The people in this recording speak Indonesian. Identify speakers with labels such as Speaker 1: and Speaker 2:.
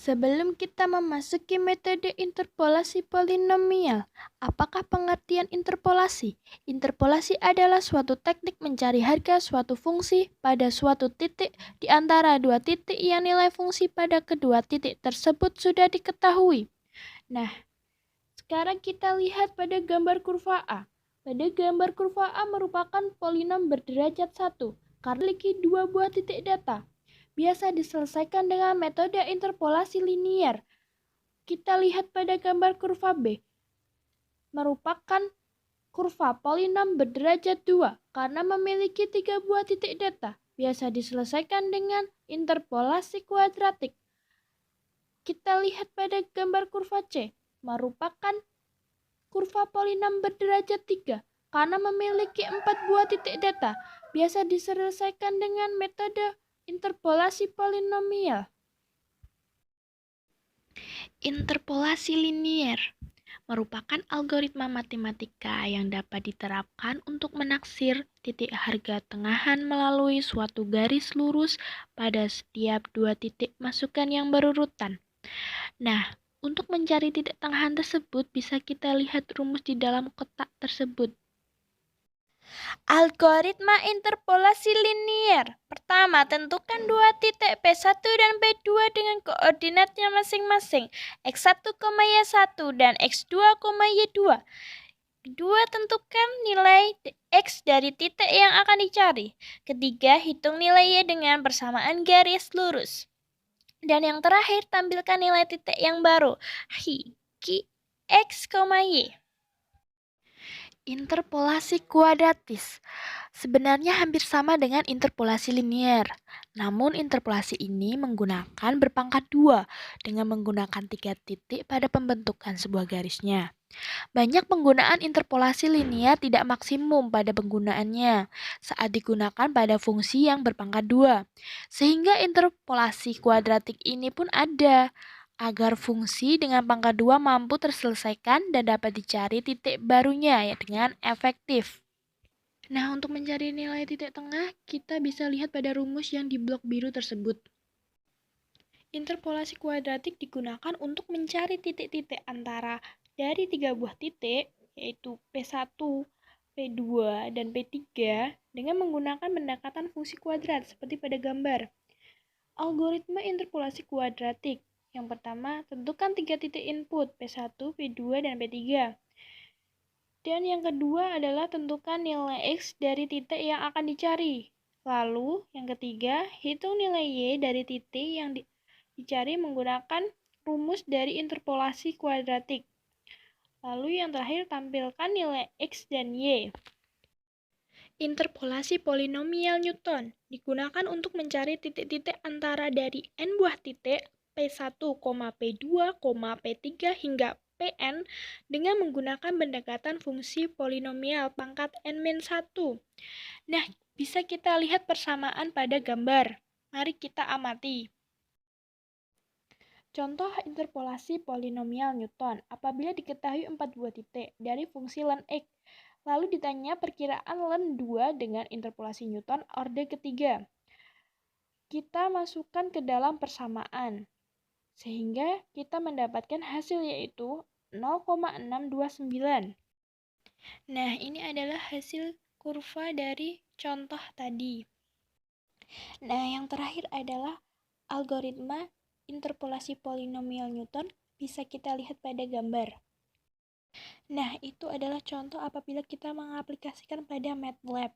Speaker 1: Sebelum kita memasuki metode interpolasi polinomial, apakah pengertian interpolasi? Interpolasi adalah suatu teknik mencari harga suatu fungsi pada suatu titik di antara dua titik yang nilai fungsi pada kedua titik tersebut sudah diketahui. Nah, sekarang kita lihat pada gambar kurva A. Pada gambar kurva A merupakan polinom berderajat 1 karena memiliki dua buah titik data. Biasa diselesaikan dengan metode interpolasi linier. Kita lihat pada gambar kurva B. Merupakan kurva polinom berderajat 2 karena memiliki 3 buah titik data. Biasa diselesaikan dengan interpolasi kuadratik. Kita lihat pada gambar kurva C. Merupakan kurva polinom berderajat 3 karena memiliki 4 buah titik data. Biasa diselesaikan dengan metode interpolasi polinomial. Interpolasi linier merupakan algoritma matematika yang dapat diterapkan untuk menaksir titik harga tengahan melalui suatu garis lurus pada setiap dua titik masukan yang berurutan. Nah, untuk mencari titik tengahan tersebut bisa kita lihat rumus di dalam kotak tersebut. Algoritma interpolasi linier. Pertama, tentukan dua titik P1 dan P2 dengan koordinatnya masing-masing X1, Y1 dan X2, Y2. Kedua, tentukan nilai X dari titik yang akan dicari. Ketiga, hitung nilai Y dengan persamaan garis lurus. Dan yang terakhir, tampilkan nilai titik yang baru, X, Y. Interpolasi kuadratis sebenarnya hampir sama dengan interpolasi linier. Namun interpolasi ini menggunakan berpangkat 2 dengan menggunakan 3 titik pada pembentukan sebuah garisnya. Banyak penggunaan interpolasi linier tidak maksimum pada penggunaannya saat digunakan pada fungsi yang berpangkat 2. Sehingga interpolasi kuadratik ini pun ada agar fungsi dengan pangkat 2 mampu terselesaikan dan dapat dicari titik barunya dengan efektif. Nah, untuk mencari nilai titik tengah, kita bisa lihat pada rumus yang di blok biru tersebut. Interpolasi kuadratik digunakan untuk mencari titik-titik antara dari 3 buah titik, yaitu P1, P2, dan P3, dengan menggunakan pendekatan fungsi kuadrat, seperti pada gambar. Algoritma interpolasi kuadratik. Yang pertama, tentukan 3 titik input, P1, P2, dan P3. Dan yang kedua adalah tentukan nilai X dari titik yang akan dicari. Lalu, yang ketiga, hitung nilai Y dari titik yang dicari menggunakan rumus dari interpolasi kuadratik. Lalu yang terakhir, tampilkan nilai X dan Y. Interpolasi polinomial Newton digunakan untuk mencari titik-titik antara dari n buah titik P1, P2, P3 hingga Pn dengan menggunakan pendekatan fungsi polinomial pangkat n-1. Nah, bisa kita lihat persamaan pada gambar. Mari kita amati. Contoh interpolasi polinomial Newton apabila diketahui 4 buah titik dari fungsi ln X. Lalu ditanya perkiraan ln 2 dengan interpolasi Newton orde ketiga. Kita masukkan ke dalam persamaan, sehingga kita mendapatkan hasil yaitu 0,629. Nah, ini adalah hasil kurva dari contoh tadi. Nah, yang terakhir adalah algoritma interpolasi polinomial Newton bisa kita lihat pada gambar. Nah, itu adalah contoh apabila kita mengaplikasikan pada MATLAB.